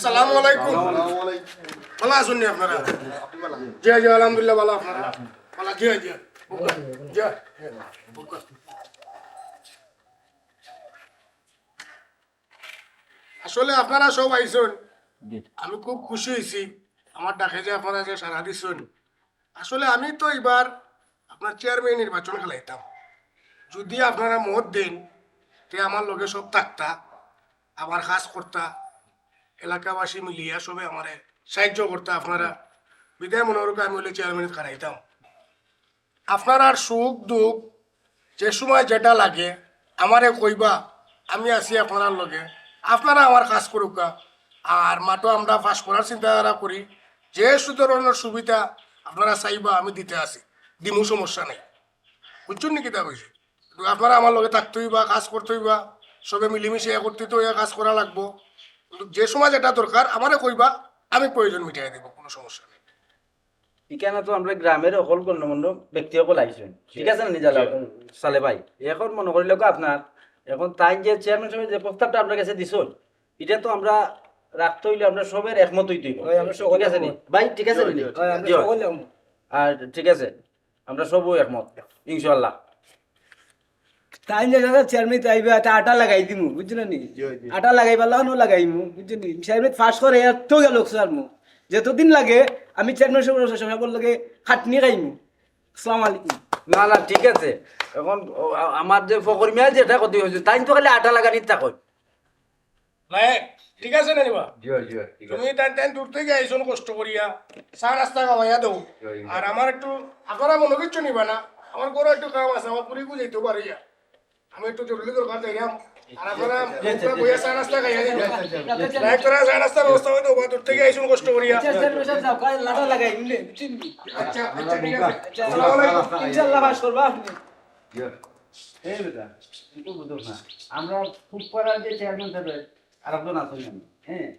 আসসালামু আলাইকুম। ভালো আছেন নি আপনারা? জি জি আলহামদুলিল্লাহ ভালো। আপনারা ভালো? জি জি জি। আসলে আপনারা সব আইসুন, আমি খুব খুশি হয়েছি। আমার ডাকে যে আপনারা যে সারা দিচ্ছেন। আসলে আমি তো এবার আপনার চেয়ারম্যান নির্বাচন খেলাইতাম, যদি আপনারা মত দেন তে আমার লগে সব থাকতা, আমার কাজ করতা, এলাকাবাসী মিলিয়া সবে আমারে সাহায্য করতা আপনারা। বিদায় মনোরকে আমি হলে চেয়ারম্যান খারাইতাম। আপনার আর সুখ দুঃখ যে সময় যেটা লাগে আমারে কইবা, আমি আছি আপনার লগে। আপনারা আমার কাজ করুকা, আর মাটো আমরা পাস করার চিন্তাধারা করি। যে ধরনের সুবিধা আপনারা চাইবা আমি দিতে আছি, দিমু, সমস্যা নেই। বুঝছেন নাকি তা কইছে? আপনারা আমার লগে থাকতেই বা কাজ করতেই বা সবে মিলিমিশে করতে তো কাজ করা লাগবো। কিন্তু যে সময় যেটা দরকার আমারে কইবা, আমি প্রয়োজন মিটাই দেবো, কোনো সমস্যা নেই। এখানে তো আমরা গ্রামের অকল গণ্যমান্য ব্যক্তি সকল আইসেন, ঠিক আছে না নিজালা সালে ভাই? এখন মনে করিল আপনার এখন তাই যে চেয়ারম্যান সাহেব যে প্রস্তাবটা আপনার কাছে দিছুন, এটা তো আমরা রাখতে হইলে আমরা সবের একমত হইতে হইব, ঠিক আছে নি ভাই? ঠিক আছে নি? আর ঠিক আছে, আমরা সবও একমত ইনশাআল্লাহ। তাই যে দাদা চেয়ারম্যান আইবে আটা লাগাই দিমু, বুঝছেন নি? আটা লাগাই পারলাম লাগাইমু, বুঝছেন নি? চেয়ারম্যান ফাঁস করে এত গেল স্যার মু যতদিন লাগে আমি চেয়ারম্যান সাহেব লগে খাটনি খাইমু। আসসালামু আলাইকুম। না না ঠিক আছে, এখন আমার যে ফকরমিয়া যেটা কথা হয়েছে তাই তো খালি আটা লাগানি থাকো। ঠিক আছে না নিবা? তুমি টাইম টাইম দূর থেকে আইসো কষ্ট করিয়া, চা নাস্তা খাওয়াইয়া দেও। আর আমার একটু আপনারা মনে করছো নিবা না, আমার ঘরে একটু কাম আছে, আমার পুরি বুঝাইতে পারিয়া আমি একটু জরুরি দরকার যাইলাম। আর আপনারা বইয়া চা নাস্তা খাইয়া দিন, চা নাস্তার ব্যবস্থা হয়তো দূর থেকে আইসো কষ্ট করিয়া। লাটা লাগাই বুঝলে, বুঝছেন নি? আচ্ছা আচ্ছা ঠিক আছে, আসসালামু আলাইকুম। ইনশাআল্লাহ ফাঁস করবা আপনি। এই বেটা একটু বুঝো না, আমরা খুব পাড়ার যে চেয়ারম্যান সাহেব আর একজন আছেন আমি, হ্যাঁ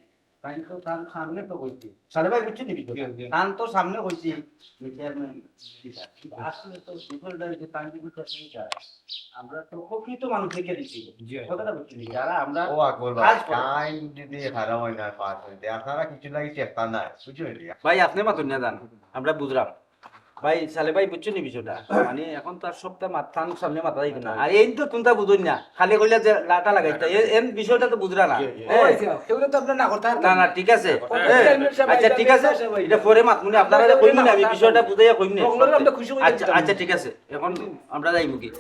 তাই তো তার সামনে তো কইছি সালে ভাই, বুঝছি নি? তান তো সামনে কইছি চেয়ারম্যান আসলে তো বিষয়টা যে তান যে আমরা তো প্রকৃত মানুষ দেখে দিচ্ছি কথাটা, বুঝছি নি? যারা আমরা ও আকবর ভাই টাইম যদি হারা হয় না পাস হইতে আপনারা কিছু লাগি চেষ্টা নাই, বুঝছেন? ভাই আপনি মাতুন না জান, আমরা বুঝলাম ভাই সালে ভাই, বুঝছো নি বিষয়টা? মানে এখন তার সপ্তাহ মাথান সামনে মাথা দিতে না, আর এই তো কোনটা বুঝুন না, খালি কইলা যে লাটা লাগাইতা এর বিষয়টা তো বুঝরা না। এগুলো তো আপনার না করতে না না ঠিক আছে, আচ্ছা ঠিক আছে, এটা পরে মাতমুনি আপনারা কইম না, আমি বিষয়টা বুঝাইয়া কইম না। আমরা খুশি হই। আচ্ছা আচ্ছা ঠিক আছে, এখন আমরা যাইমু কি?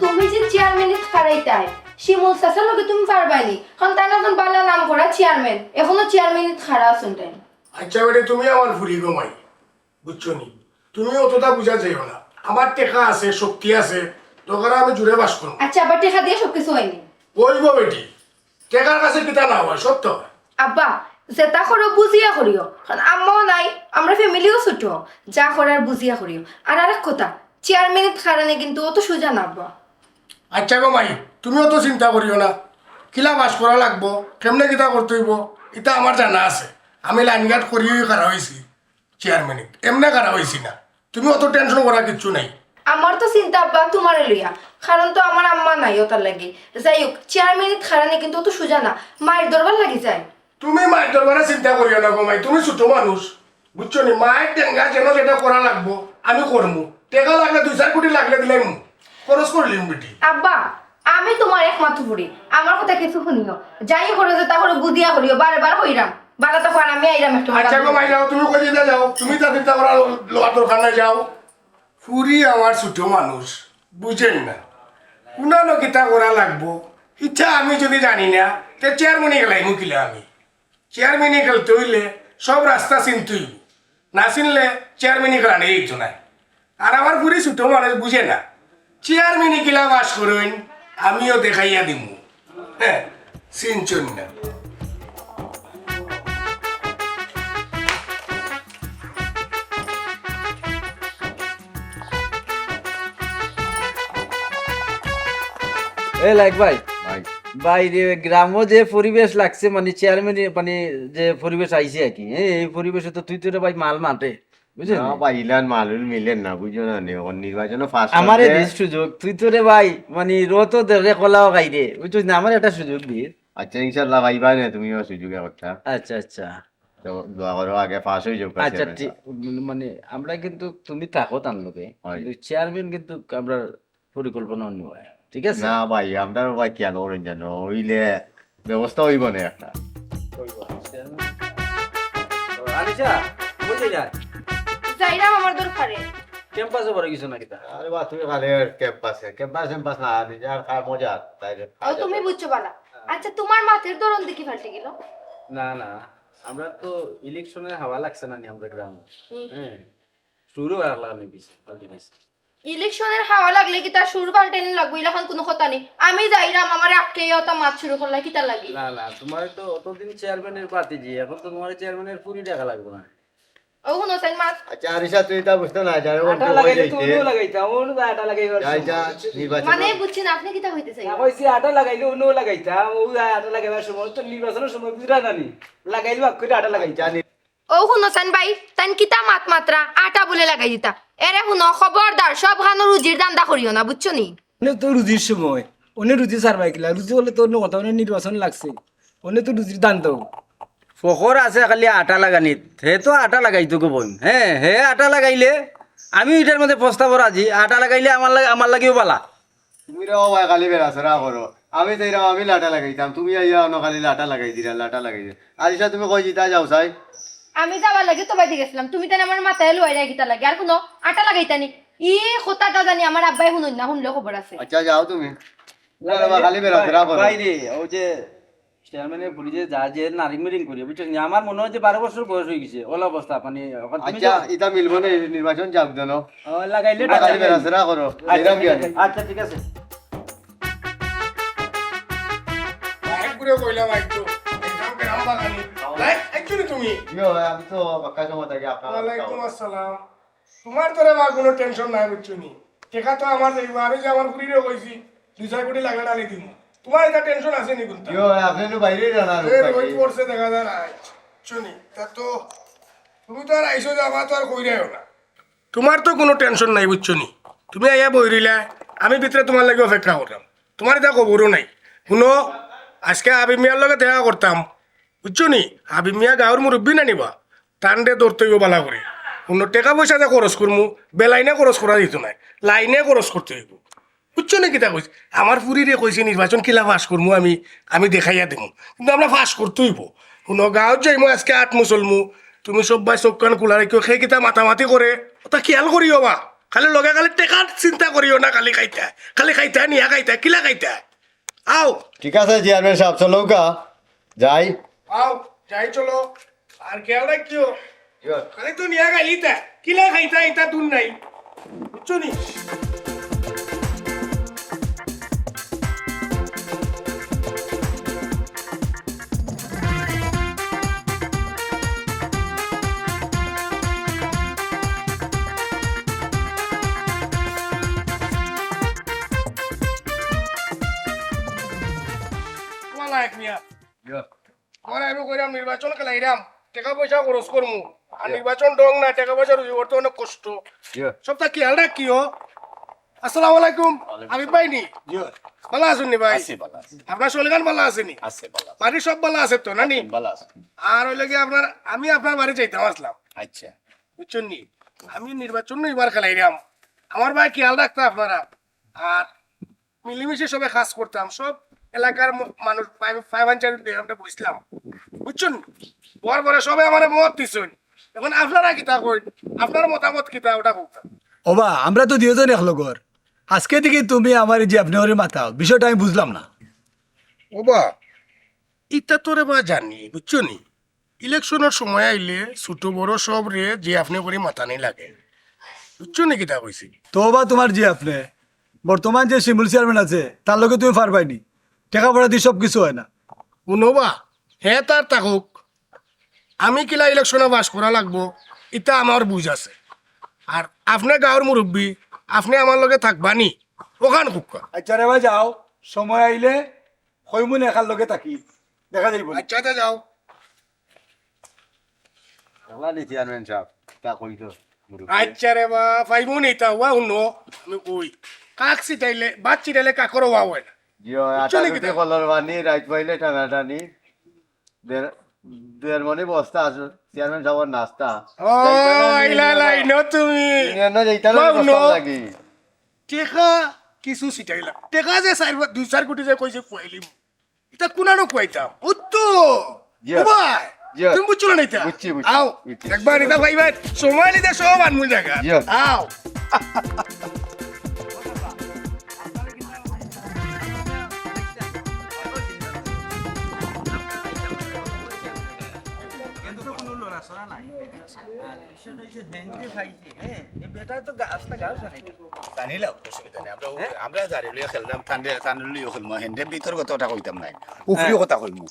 তুমি যে চেয়ারম্যানের খারাইতাই শিমুল চাচার লগে তুমি পারবানি, কারণ তাই না বালা নাম করা চেয়ারম্যান, এখনো চেয়ারম্যানের খাড়া আছেন তাই। আচ্ছা বেটে তুমি আমার ফুরি গমাই, বুঝছো নি? তুমি অতটা বুঝা যাইও না, আমার টেকা আছে, শক্তি আছে, তখন আমি জুড়ে বাস করবো। আচ্ছা আবার টেকা দিয়ে সবকিছু হয়নি। বলবো বেটি, টেকার কাছে কিতা না হয় সত্য। আব্বা যেটা করো বুঝিয়া করিও, কারণ আম্মাও নাই, আমরা ফ্যামিলিও ছোট, যা করার বুঝিয়া করিও। আর আরেক কথা, চেয়ারম্যানের খারানে কিন্তু অত সোজা না আব্বা। আচ্ছা গো মাই, তুমি অত চিন্তা করিও না, কিলা বাস করা লাগবো, কেমনে কিতা করতে হইব, এটা আমার জানা আছে। আমি লাইন গার্ড করিয়েই খারা হয়েছি চেয়ারম্যানে, এমনি খারা হয়েছি না। তুমি অত টেনশন করা কিচ্ছু নাই। আমার তো চিন্তা আব্বা তোমারে লইয়া, কারণ তো আমার আম্মা নাই ওটার লাগে। যাই হোক, চেয়ারম্যানের খারানে কিন্তু অত সোজা না, মায়ের দরবার লাগি যায়। তুমি মায়ের দরবারে চিন্তা করিও না গো মাই, তুমি ছোট মানুষ, বুঝছো নি? মায়ের টেঙ্গা যেন যেটা করা লাগবো আমি করবো। টেকা লাগলে 2-4 কোটি লাগলে দিলাম, খরচ করলিম বেটি। আব্বা আমি তোমার একমাত্র বুড়ি, আমার কথা কিছু শুনিও, যাই করে যে তাহলে বুঝিয়া করিও, বারে বার হইরাম বারাটা কর, আমি আইরাম একটু। আচ্ছা গো মাই যাও, তুমি কই দিতে যাও, তুমি তা চিন্তা করা লোয়া দরকার নাই, যাও। ফুরি আমার ছোট মানুষ, বুঝেন না, কোনানো কিতা করা লাগবো ইচ্ছা আমি যদি জানি না, তে চেয়ারম্যানে গেলাই মুখিলে আমি। চেয়ারম্যানে খেলতে হইলে সব রাস্তা চিনতেই, না চিনলে চেয়ারম্যানে খেলা নেই কিছু নাই। আর আমার পুরি ছোট মানুষ বুঝে না, চেয়ারম্যানে কিলা বাস করুন আমিও দেখাইয়া দিমু। হ্যাঁ চিনচন না। এ লাইক ভাই, বাইরে গ্রামও যে পরিবেশ লাগছে, মানে চেয়ারম্যান মানে যে পরিবেশ আইছে আর কি, এই পরিবেশে তো তুই তো ভাই মাল মাঠে বুঝছেন না ভাই ইলান মালুল মিলেন না বুঝছো না নি ওর নির্বাচনে ফার্স্ট আমার সুযোগ তুই তো রে ভাই মানে রত দেখে কলাও খাই রে বুঝছিস না আমার একটা সুযোগ দিস আচ্ছা ইনশাআল্লাহ ভাইবা না তুমিও সুযোগে কথা আচ্ছা আচ্ছা তো দোয়া করো আগে পাস হয়ে যাও আচ্ছা ঠিক মানে আমরা কিন্তু তুমি থাকো তার লোকে হয়। চেয়ারম্যান কিন্তু আমরা পরিকল্পনা অন্য হয় ঠিক আছে না ভাই আমরা ভাই খেয়াল করেন জানো হইলে ব্যবস্থা হইব না একটা আনিশা বুঝে যা যাইরাম আমার দরকারে ক্যাম্পাসে পড়ে কিছু না কিতা আরে বা তুমি খালি ক্যাম্পাস না নিজের খায় মজা তাই ও তুমি বুঝছো বালা আচ্ছা তোমার মাথের দরন দেখি ফাটে গেল না না আমরা তো ইলেকশনের হাওয়া লাগছে না নি আমরা গ্রামে হ্যাঁ শুরু আর লাগলে বেশি পাল্টি বেশি ইলেকশনের হাওয়া লাগলে কি তার সুর পাল্টেনে লাগবে এখন কোনো কথা নেই আমি যাইরাম আমার আটকে ওটা মাছ শুরু করলে কি তার লাগে না না তোমার তো অতদিন চেয়ারম্যানের পার্টি জি এখন তো তোমার চেয়ারম্যানের পুরি টাকা লাগবে না ও হুনো সেন মাছ আচ্ছা আরিশা তুই তা বুঝতে না জানো আটা লাগাইলে তুমিও লাগাইতা ওনো আটা লাগাইবার যাই যা নির্বাচন মানে বুঝছেন আপনি কি তা হইতে চাই না কইছি আটা লাগাইলে ওনো লাগাইতা ও আটা লাগাইবার সময় তো নির্বাচনের সময় বুঝরা জানি লাগাইলে বাক করে আটা লাগাইতা জানি ও হুনো সেন ভাই তান কিতা মাত মাত্রা আটা বলে লাগাই দিতা এরে হুনো খবরদার সব খানো রুজির দান্দা করিও না বুঝছো নি তো রুজির সময় অন্য রুজি সারবাই কিলা রুজি হলে তো অন্য কথা অন্য নির্বাচন লাগছে অন্য তো রুজির দান দাও ফখর আছে খালি আটা লাগানিত হে তো আটা লাগাইতো গো বোন হ্যাঁ হে আটা লাগাইলে আমি এটার মধ্যে প্রস্তাব রাজি আটা লাগাইলে আমার লাগিও বালা তুমি রাও ভাই খালি বেড়াছরা করো আমি তো এরকম আমি লাটা লাগাইতাম তুমি আইয়া অন্য খালি লাটা লাগাই দিলা লাটা লাগাই দিলা আরিশা তুমি কই জিতা যাও চাই আমি যাবার লাগে তো বাইতে গেছিলাম তুমি তাই আমার মাথায় লুয়াই রাখিতা লাগে আর কোনো আটা লাগাইতানি ই কথাটা জানি আমার আব্বাই শুনুন না শুনলেও খবর আছে আচ্ছা যাও তুমি খালি বেড়াছরা করো বাইরে ও যে চেয়ারম্যানের পুলিশে যা যে নারী মিটিং করি বুঝছেন আমার মনে হয় যে 12 বছর বয়স হয়ে গেছে ওলা অবস্থা মানে এখন তুমি আচ্ছা এটা মিলবো না নির্বাচন যাক দেন লাগাইলে খালি বেড়াছরা করো এরকম কি আছে? আচ্ছা ঠিক আছে লাইক করে কইলাম একটু একদম গ্রাম বাগানি লাইক অ্যাকচুয়ালি তুমি ইয়ো, আমি তো বাক্কা সময় থাকি ওয়ালাইকুম আসসালাম তোমার তোরে বা কোনো টেনশন নাই বুঝছো নি টেকা তো আমার যাইব আমি যে আমার পুরীরে কইছি 2-4 কোটি লাগলে ডালি দিম তোমার এটা টেনশন আছে নি কোনটা ইয়ো আপনি তো বাইরে জানা এ রোজ পড়ছে দেখা যায় না শুনি তা তো তুমি তো আর আইসো যে আমার তো আর কইরাও না তোমার তো কোনো টেনশন নাই বুঝছো নি তুমি আইয়া বইরিলা আমি ভিতরে তোমার লাগে অপেক্ষা করলাম তোমার এটা খবরও নাই শুনো আজকে আবি মিয়ার লগে দেখা করতাম বুঝছো নি আবি মিয়া গাঁৱৰ মুরব্বী না নিবা টানডে দৌড়তে বালা করে কোনো টাকা পয়সা যে খরচ করমু বেলাইনে খরচ করা দিত নাই লাইনে খরচ করতে হইব বুঝছো নি কিতা কইছে আমার ফুরিরে কইছে নির্বাচন কিলা পাস করমু আমি দেখাইয়া দিমু কিন্তু আমরা পাস করতে হইব কোনো গাঁৱত যাইমু আজকে আত্মু চলমু তুমি সবাই চোখ কান খোলা রাখিও সেই কিতা মাতামাতি করে ওটা খেয়াল করিও বা খালি লগে খালি টেকার চিন্তা করিও না খালি খাইতা নিয়া খাইতা কিলা খাইতা আও ঠিক আছে চেয়ারম্যান সাহেব চলো কা যাই আও যাই চলো আর খেয়াল রাখিও ইয়ো, খালি তো নিয়া খাইলিতা কিলা খাইতা এটা দূর নাই বুঝছো নি ওয়ালা এক মিয়া ইয়ো। আমার আমি কইরাম নির্বাচন খেলাইরাম টাকা পয়সা খরচ করমু আর নির্বাচন ডং না টাকা পয়সা রুজি করতে অনেক কষ্ট ইয়ো। সবটা খেয়াল রাখিও আসসালামু আলাইকুম আমি পাইনি ভালো আছেন নি ভাই আপনার শরীর ভালো আছে নি বাড়ির সব ভালো আছে তো নানি আর ওই লাগে আমি আপনার বাড়ি যাইতাম আসলাম আচ্ছা বুঝছেন নি আমি নির্বাচন এবার খেলাইরাম আমার ভাই খেয়াল রাখতো আপনারা আর মিলেমিশে সবাই কাজ করতাম সব এলাকার মানুষ ফাইভাঞ্চার আমরা বুঝলাম বুঝছেন বর বরে সবাই আমার মত দিচ্ছেন এখন আপনারা কিতা কই আপনার মতামত কিতা ওটা বলতাম ওবা আমরা তো দুজন এক লগর আজকে থেকে তুমি আমার এই যে আপনি ওরে মাথাও বিষয়টা আমি বুঝলাম না ওবা ইটা তোরে বা জানি বুঝছো নি ইলেকশনের সময় আইলে ছোট বড় সব রে যে আপনি করে মাথা নেই লাগে বুঝছো নি কিতা কইছি তো বা তোমার যে আপনি বর্তমান যে শিমুল চেয়ারম্যান আছে তার লগে তুমি পারবাইনি টাকা পড়া দিয়ে সব কিছু হয় না শুনোবা হে তার থাকুক আমি কিলা ইলেকশনে বাস করা লাগবো এটা আমার বুঝ আছে আর আপনার গাঁৱৰ মুরব্বী আপনি আমার লগে থাকবানি ওখান কুকা আচ্ছা রে ভাই যাও সময় আইলে হইমুন একার লগে থাকি দেখা যাইব আচ্ছা তা যাও চেয়ারম্যান সাহেব তা কইতো আচ্ছা রে বা পাইব নি তা ওয়া উনো আমি কই কাক চিটাইলে বাদ চিটাইলে কাকর ওয়া হয় না জিও আটা রুটি কলর বানি রাইট পাইলে টানাটা নি দেড় মনে বস্তা আছে চেয়ারম্যান সাহেবের নাস্তা ও ইলা লাইন তুমি না যাইতা না ওয়া কষ্ট উনো লাগি টেকা কিছু চিটাইলা টেকা যে 2-4 কোটি যে কইছে কইলি এটা কোনানো কইতাম উত্তো Yes. ভাই Yes. তুমি বুঝছো না এটা বুঝছি, আও বুঝছি। একবার এটা ভাই ভাই সময় নিতে সব আনমুল জায়গা Yes. আও জানিলাম অসুবিধা নেই আমরা জারি লিয়ে খেলতাম টান লিয়ে খেলবো হেন্ডে ভিতর কথা কইতাম নাই উপরিও কথা কইমু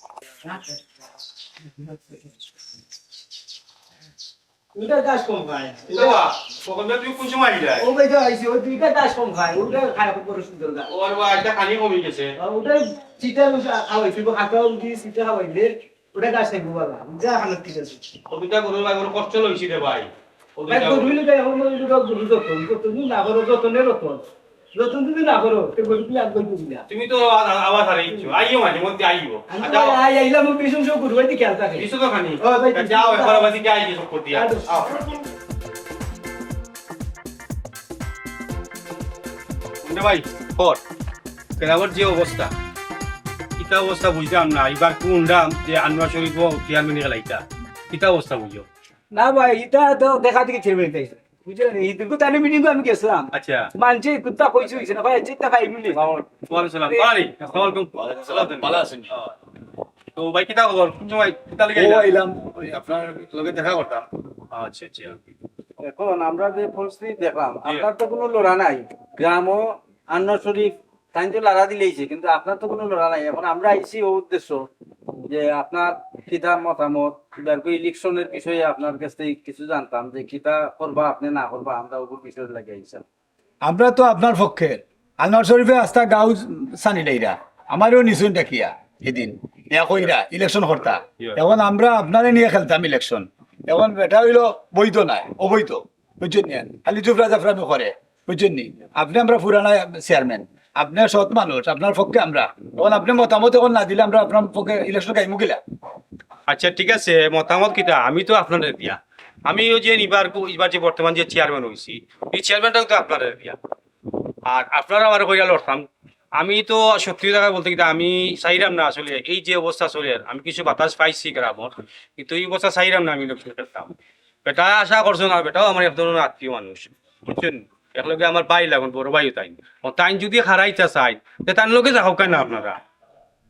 ওইটা দাস কম খায় সকালবেলা তুমি কোন সময় আইলা ও ভাই তো আইছে ওই দুইটা দাস কম খায় ওটা খায় বড় সুন্দর গা ওর বা একটা পানি কমে গেছে ওটা চিটা খাওয়াই ফিরবো হাকাও দিয়ে চিটা খাওয়াইলে ওটা গাছ থাকবো বাবা যা খানা ঠিক আছে কবিতা গরু ভাই বড় কষ্ট লইছি রে ভাই ভাই গরুইলে গায় এখন ওইটা গরু যতন না করো যতনে যতন যদি না করো তো গরু কি আগ গই দিলা তুমি তো আওয়াজ হারাইছো আইও মাঝে মধ্যে আইও আমি যাও আইলাম বিশুন সব গরু ভাই খেয়াল থাকে দিছো তো খানি ও ভাই, যাও একবার বাজি কে আইছো সব দিয়া আচ্ছা। আও রে ভাই পর কেরাবর যে অবস্থা কিতা অবস্থা বুঝলাম না এবার কোন দাম যে আনোয়ার শরীফ চেয়ারম্যান গেলাইতা কিতা অবস্থা বুঝো না ভাই এটা তো দেখা দেখি ছেড়ে বেরিয়ে বুঝলেন এই দুটো তানে মিটিং আমি গেছিলাম আচ্ছা মানছে কুত্তা কইছে হইছে না ভাই যেটা খাই মিলি ওয়ালাইকুম সালাম পারি আসসালামু আলাইকুম ভালো আছেন তো ভাই কিতা খবর কোন সময় কিতা লাগে ও আইলাম আপনার লগে দেখা করতাম আচ্ছা আচ্ছা এখন আমরা যে পরিস্থিতি দেখলাম আপনার তো কোনো লড়া নাই গ্রামও আন্না শরীফ তাই তো লড়া দিলেইছে কিন্তু আপনার তো কোনো লড়া নাই এখন আমরা আইছি ও উদ্দেশ্য যে আপনার কিতা মতামত এবার ইলেকশনের বিষয়ে আপনার কাছ থেকে কিছু জানতাম যে কিতা করবা আপনি না করবা আমরা ওগুলো বিষয় লাগে আইসাম আমরা তো আপনার পক্ষে আনোয়ার শরীফে আস্তা গাঁও সানি ডাইরা আমারও নিশুন ডাকিয়া এদিন কইরা ইলেকশন করতা এখন আমরা আপনারে নিয়ে খেলতাম ইলেকশন এখন এটা হইলো বৈধ নাই অবৈধ বুঝছেন নি খালি চুপরা জাফরামি করে বুঝছেন নি আপনি আমরা পুরানা চেয়ারম্যান আপনি সৎ মানুষ আপনার পক্ষে আমরা এখন আপনি মতামত এখন না দিলে আমরা আপনার পক্ষে ইলেকশন গাইমু গেলা আচ্ছা ঠিক আছে মতামত কিতা আমি তো আপনাদের দিয়া আমি ওই যে এবার যে বর্তমান যে চেয়ারম্যান হইছি এই চেয়ারম্যানটাও তো আপনাদের দিয়া আর আপনারা আমার কইরা লড়তাম আমি তো সত্যি কথা বলতে কিনা আমি চাইরাম না আসলে এই যে অবস্থা চলে আমি কিছু বাতাস পাইছি গ্রামর কিন্তু এই অবস্থা চাইরাম না আমি লক্ষ্য করতাম বেটা আশা করছো না বেটাও আমার এক ধরনের আত্মীয় মানুষ বুঝছেন একলগে আমার ভাই লাগুন বড় ভাইও তাই তাই যদি হারাইতে চাই তার লোকে যাও কেন আপনারা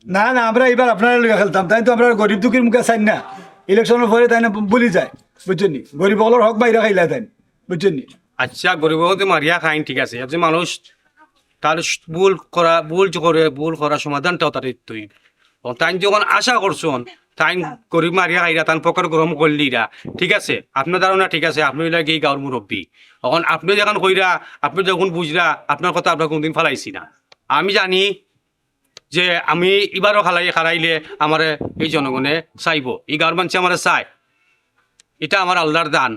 না না আমরা এবার আপনার লগে খেলতাম তাই তো আমরা গরিব দুঃখীর মুখে চাই না ইলেকশনের পরে তাই না বলি যায় বুঝছেন নি গরিব হলোর হক বাইরে খাইলা তাই বুঝছেন নি আচ্ছা গরিব হতে মারিয়া খাইন ঠিক আছে একজন মানুষ তার ভুল করা সমাধানটাও তার তৈরি তাই যখন আশা করছেন তাই গরিব মারিয়া খাইরা তান পকেট গরম করলিরা ঠিক আছে আপনার ধারণা ঠিক আছে আপনি লাগে এই গাঁর মুরব্বী এখন আপনি যখন কইরা আপনি যখন বুঝরা আপনার কথা আপনার কোনদিন ফেলাইছি না আমি জানি যে আমি এবারও হারাইলে আমার এই জনগণে চাইব এই গাঁর মানুষ আমার চায় এটা আমার আল্লাহর দান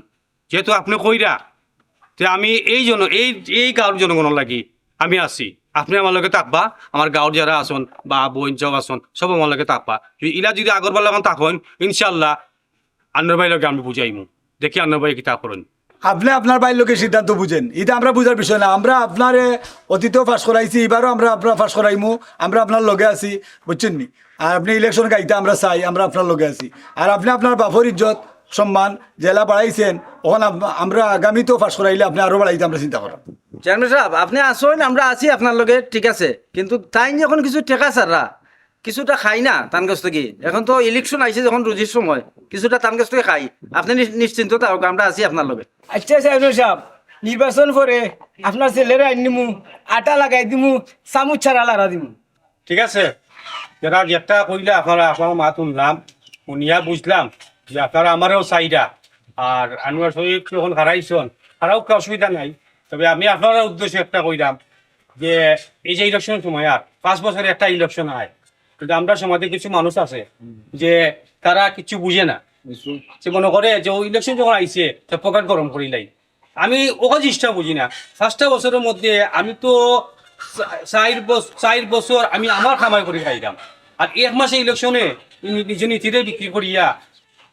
যেহেতু আপনি কইরা যে আমি এই গাঁর জনগণের লাগি আমি আছি আপনি আমার লগে থাকবা আমার গাঁৱৰ যারা আসন বা বইন চক আসন সব আমার লগে থাকবা ইলা যদি আগরবার লাগান থাকেন ইনশাল্লাহ আন্নার ভাই লগে আমি বুঝাইমু দেখি আন্নার ভাই কিতা করেন আপনি আপনার বাইর লোকের সিদ্ধান্ত বুঝেন এটা আমরা বুঝার বিষয় না আমরা আপনারে অতীতেও পাশ করাইছি এবারও আমরা আপনার পাশ করাইমু আমরা আপনার লগে আছি বুঝছেন নি আর আপনি ইলেকশন গাইতে আমরা চাই আমরা আপনার লগে আছি আর আপনি আপনার বাপর ইজ্জত সম্মান জেলা বাড়াইছেন ওখানে আমরা আগামীতেও পাশ করাইলে আপনি আরও বাড়াইতে আমরা চিন্তা করা চেয়ারম্যান সাহেব আপনি আসেন আমরা আছি আপনার লগে ঠিক আছে কিন্তু তাই যখন কিছু টেকা সাররা কিছুটা খাই না তান কাছ থেকে এখন তো ইলেকশন আইছে যখন রুজির সময় কিছুটা তান কাছ থেকে খাই আপনি নিশ্চিন্ত থাকুক আমরা আছি আপনার লগে আচ্ছা সাহেব সাহেব নির্বাচন করে আপনার ছেলেরা আনিমু আটা লাগাই দিমু চামচ ছাড়া লাড়া দিমু ঠিক আছে যারা যেটা কইলে আপনারা আপনার মা শুনলাম শুনিয়া বুঝলাম যে আপনারা আমারও চাহিদা আর আনোয়ার শরীফ যখন হারাইছেন হারাও অসুবিধা নাই তবে আমি আপনারা উদ্দেশ্যে একটা কইলাম যে এই যে ইলেকশনের সময় আর 5 বছরে একটা ইলেকশন হয় কিন্তু আমরা সমাজে কিছু মানুষ আছে যে তারা কিছু বুঝে না সে মনে করে যে ওই ইলেকশন যখন আইছে পকেট গরম করিলাই আমি ওকে জিনিসটা বুঝি না 5টা বছরের মধ্যে আমি তো 4 বছর আমি আমার কামাই করে খাইলাম আর 1 মাসে ইলেকশনে নিজে নীতিরে বিক্রি করিয়া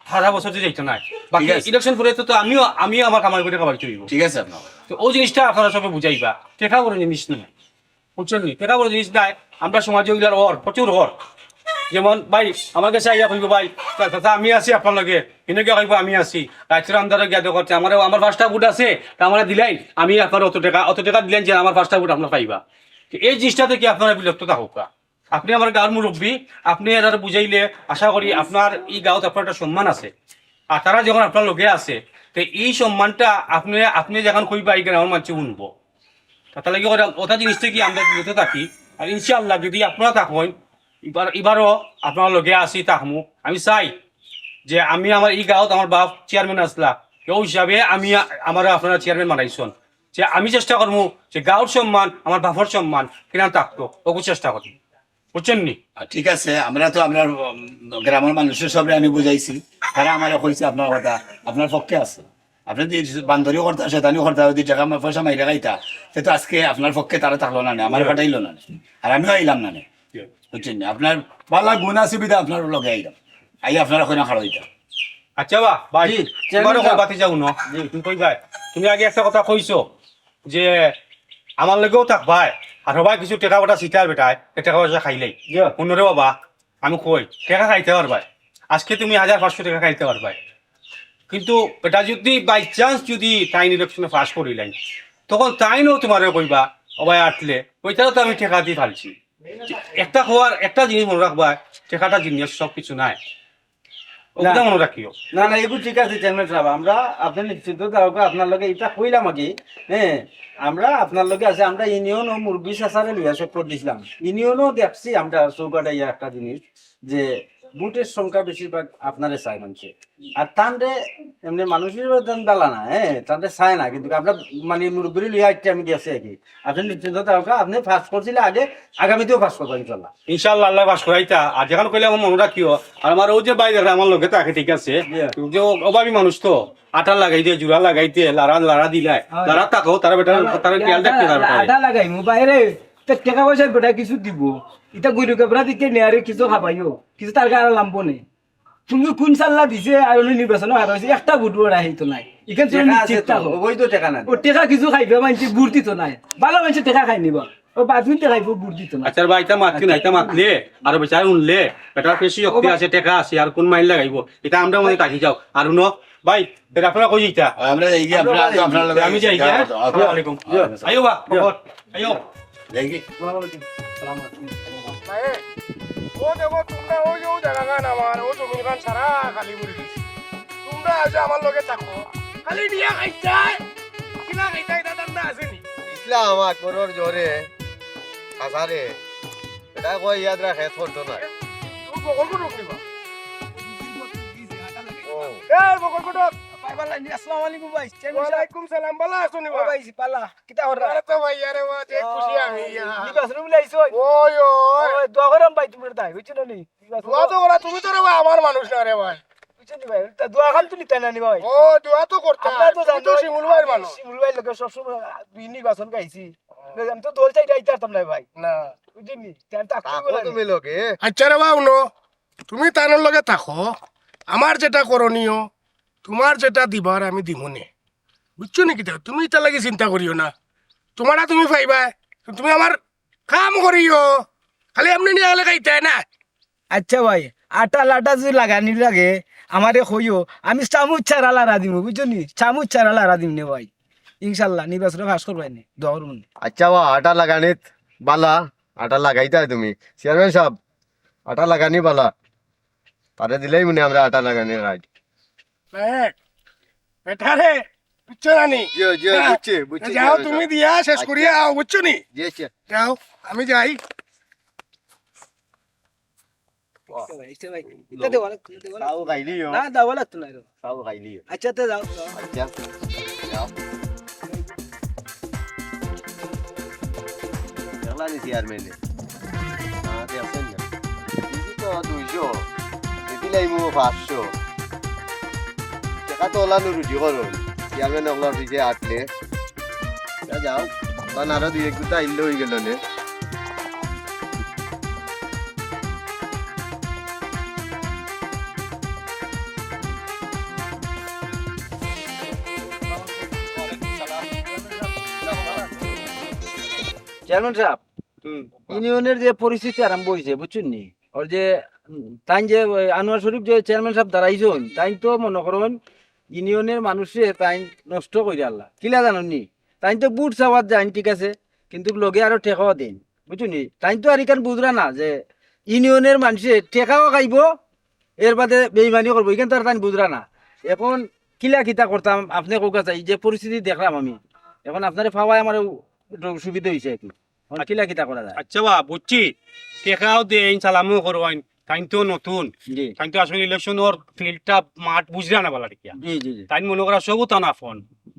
সারা বছর যে যাইতো না বাকি ঠিক আছে। ইলেকশন করে তো আমিও আমার কামাই করে খাবার চলিব ঠিক আছে আপনার তো ওই জিনিসটা আপনারা সবাই বুঝাইবা টেকা বড় জিনিস নেই বুঝছেন নি টেকা বড় জিনিস নাই আমরা সমাজে ওইগুলার প্রচুর যেমন ভাই আমার কাছে আইয়া কইব ভাই দাদা আমি আছি আপনার লগে এনেকে কইব আমি আছি রাত্রে আন্দারে গিয়া করছে আমার 5টা বুট আছে তা আমার দিলাই আমি আপনার অত টাকা দিলেন যে আমার 5টা বুট আপনার পাইবা তো এই জিনিসটা থেকে আপনারা বিরক্ত থাকুক আপনি আমার গাঁর মুরব্বী আপনি এরা বুঝাইলে আশা করি আপনার এই গাঁত আপনার একটা সম্মান আছে আর তারা যখন আপনার লগে আছে তো এই সম্মানটা আপনি যখন কইবা এই গ্রামের মানুষ শুনবো তার লাগে ওটা জিনিসটা কি আমরা বিরত থাকি আর ইনশাআল্লাহ যদি আপনারা থাকেন এবারও আপনার লগে আসি থাকমু আমি চাই যে আমি আমার এই গাঁত আমার বাপ চেয়ারম্যান আসলা এই হিসাবে আমি আমার আপনারা চেয়ারম্যান বানাইছেন যে আমি চেষ্টা করবো যে গাঁর সম্মান আমার বাপর সম্মান কিনা থাকতো ওকে চেষ্টা করি বুঝছেন নি ঠিক আছে আমরা তো আপনার গ্রামের মানুষের সবরে আমি বুঝাইছি তারা আমার কইছে আপনার কথা আপনার পক্ষে আছে আপনি যদি বান্ধবীও করতে শয়তানিও করতে যদি টাকা পয়সা মাইরা খাইতা সে তো আজকে আপনার পক্ষে তারা থাকলো না আমার ফাটাইলো না আর আমিও আইলাম না বুঝছেন না আপনার ভালো গুণ সুবিধা আপনার লগে আইলাম আই আপনারা কইনা খাড়ো দিতা আচ্ছা বা ভাই জি, তোমারও চেয়ারম্যান বাতি যাও না তুমি কই ভাই তুমি আগে একটা কথা কইছো যে আমার লগেও থাক ভাই আর ভাই কিছু টাকা পয়সা সিটার বেটায় টাকা পয়সা খাইলেই অন্যরে বাবা আমি কই টাকা খাইতে পারবাই আজকে তুমি 1500 টাকা খাইতে পারবাই কিন্তু এটা যদি বাই চান্স যদি টাইম ইলেকশনে পাস করিলেন তখন তাইনও তোমারে কইবা অবাই আটলে ওইটাও তো আমি টাকা দিয়ে ফালছি একটা জিনিস মনে রাখবা টাকাটা জিনিস সব কিছু নাই ওটা মনে রাখিও না না এগুলো ঠিক আছে চেয়ারম্যান সাহেব আমরা আপনার নিশ্চিত থাকুক আপনার লগে এটা কইলাম আগে হ্যাঁ আমরা আপনার লগে আছে আমরা ইউনিয়ন ও মুরগি চাষারে লিয়া সব করে দিছিলাম ইউনিয়নও দেখছি আমরা চৌকাটা একটা জিনিস যে বুটের সংখ্যা বেশিরভাগ আপনারে চাই মানুষে আর তানরে এমনি মানুষের বেলা না হ্যাঁ তাদের চায় না কিন্তু আমরা মানে মুরব্বী লিয়া একটা আমি গেছি আর কি আপনি নিশ্চিন্ত থাকুক আপনি ফার্স্ট করছিলে আগে আগামীতেও ফার্স্ট করবো ইনশাল্লাহ ইনশাআল্লাহ আল্লাহ বাস করাইতা আর যখন কইলে আমার মনে রাখিও আর আমার ও যে বাইরে আমার লোকে থাকে ঠিক আছে যে অভাবী মানুষ তো আটা লাগাই দিয়ে জুড়া লাগাই দিয়ে লারা দিলাই লারা তাকো তারা বেটা তারা খেয়াল রাখতে তারা আটা লাগাই মু বাইরে টাকা পয়সা বেটা কিছু দিব এটা গরু কাপড়া দিকে নেয়ারে কিছু খাবাইও কিছু তার কারণে লাম্ব নেই তুমি কোন সাল্লা দিছে আর নির্বাচন হারাইছে একটা ভোট ওরা হইতো নাই এখান থেকে নিশ্চিত থাকো ওই তো টাকা না ও টাকা কিছু খাইবে মানুষ বুট দিত নাই ভালো মানুষ টাকা খাই নিবা ও 5 মিনিট খাইব বুট দিত না আচ্ছা ভাই এটা মাতকি না এটা মাতলে আর বেচারে উনলে বেটা বেশি শক্তি আছে টাকা আছে আর কোন মাইল লাগাইবো এটা আমরা মনে কাটি যাও আর ন ভাই এটা আপনারা কই যাইতা আমরা এই যে আপনার লগে আমি যাই হ্যাঁ আসসালামু আলাইকুম আইও বা আইও দেখি ও দেখো তোমরা ওই যে জায়গা গান আমার ও জমি গান সারা খালি করে দিছি তোমরা আছে আমার লগে থাকো খালি দিয়া খাইতাই কিনা খাইতাই দাদা না আসেনি ইসলাম আকবরের জোরে হাজারে এটা কই ইয়াদ রাখে করতো না তুই বকল কোট নিবা ও এই বকল কোট পাইবা লাইনি আসসালামু আলাইকুম ভাই ওয়ালাইকুম সালাম বালা আছো নিবা ভাই পালা কিতা হরা আরে তো ভাই আরে বাবা যে খুশি আমি নির্বাচন মিলাইছো ওই ওই দোয়া করাম ভাই তুমি তাই বুঝছো না নি দোয়া তো করা তুমি তো রে ভাই আমার মানুষ না রে ভাই বুঝছো নি ভাই তা দোয়া খান তুমি তাই না নি ভাই ও দোয়া তো করতে আমরা তো তুমি তো জানো শিমুল ভাইয়ের মানুষ শিমুল ভাই লোকে সবসময় দুই নির্বাচন গাইছি আমি তো দোল চাই যাইতাম না ভাই না বুঝিনি তার তাক তাকো তুমি লোকে আচ্ছা রে বাবু নো তুমি তানোর লগে থাকো আমার যেটা করণীয় তোমার যেটা দিবার আমি দিমনে বুঝছো নাকি তুমি এটা লাগে চিন্তা করিও না তোমারা তুমি পাইবা তুমি আমার কাম করিও খালি এমনি নিয়ে গেলে খাইতে না আচ্ছা ভাই আটা লাটা যদি লাগানি লাগে আমারে হইও আমি চামচ ছাড়া লারা দিমু বুঝছো নি চামচ ছাড়া লারা দিম নে ভাই ইনশাআল্লাহ নির্বাচনে পাস করবাই নি দোয়া করুন আচ্ছা বা আটা লাগানিত বালা আটা লাগাইতা তুমি চেয়ারম্যান সাহেব আটা লাগানি বালা তারে দিলেই মনে আমরা আটা লাগানি রাইট এটা রে বুঝছো না নি জিও জিও বুঝছি বুঝছি যাও তুমি দিয়া শেষ করিয়া আও বুঝছো নি জি জি যাও আমি যাই সাউ খাইলিও না দাওয়া লাগতো না সাউ খাইলিও আচ্ছা তো যাও আচ্ছা যাও দেখলা নি চেয়ারম্যানে দেখছেন না দিদি তো 200 দিদি লাইমু 500 টাকা তো ওলা নুরুজি করুন চেয়ারম্যান ওগুলো অফিসে আটলে যাও তখন আরো দুই এক দুটা আইলে হয়ে গেল নে চেয়ারম্যান সাহেব ইউনিয়নের যে পরিস্থিতি আরম্ভ হয়েছে বুঝছেন নি ওর যে তাই যে ওই আনোয়ার শরীফ যে চেয়ারম্যান সাহেব দাঁড়াইছেন তাই তো মনে করেন ইউনিয়নের মানুষে তাই নষ্ট করে আল্লাহ কিলা জানেন নি তাই তো বুট চাওয়ার যান ঠিক আছে কিন্তু লগে আরো টেকাও দিন বুঝছেন নি তাই তো আর ইখান বুঝরা না যে ইউনিয়নের মানুষে টেকাও খাইব এর বাদে বেইমানি করবো এখান তো আর তাই বুঝরা না এখন কিলা কিতা করতাম আপনি কোকা চাই যে পরিস্থিতি দেখলাম আমি এখন আপনার পাওয়ায় আমার একটু সুবিধা হয়েছে একটু এখন কিলা কিতা করা যায় আচ্ছা বা বুঝছি টেকাও দেন সালামও করবেন তাই তো নতুন জি তাই তো আসলে ইলেকশনের ফিল্ডটা মাঠ বুঝরা না বলা দেখিয়া জি জি জি তাই মনে করা সবও তা না ফোন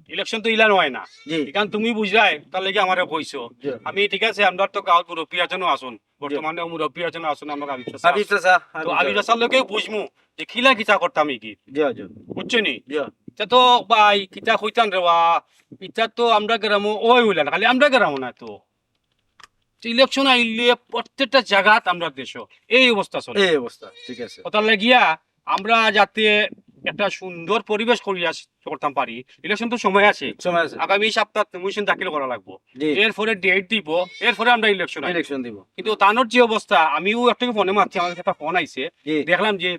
ইলেকশন তো ইলান হয় না জি এখান তুমি বুঝলাই তার লেগে আমার কইছো জি। আমি ঠিক আছে আমরা তো গাঁৱত মুরব্বী এজনও আসুন বর্তমানে মুরব্বী এজন আসুন আমরা হাবিব চাচা তো আমি রাসার লোকে বুঝমু যে খিলা কিতা করতাম কি জি জি বুঝছো নি জি এটা তো ভাই কিতা কইতান রে বা এটা তো আমরা গ্রামও ওই হইলা না খালি আমরা গ্রামও না তো ইলেকশন আইলে প্রত্যেকটা জায়গাত আমরা দেশ এই অবস্থা চলে এই অবস্থা ঠিক আছে ওটার লাগিয়া আমরা যাতে একটা সুন্দর পরিবেশ করিয়া করতাম পারি ইলেকশন তো সময় আছে সময় আছে আগামী সপ্তাহ কমিশন দাখিল করা লাগবো জি এরপরে ডেট দিব এরপরে আমরা ইলেকশন ইলেকশন দিব কিন্তু তানোর যে অবস্থা আমিও একটা ফোনে মারছি আমার একটা ফোন আইছে জি দেখলাম যে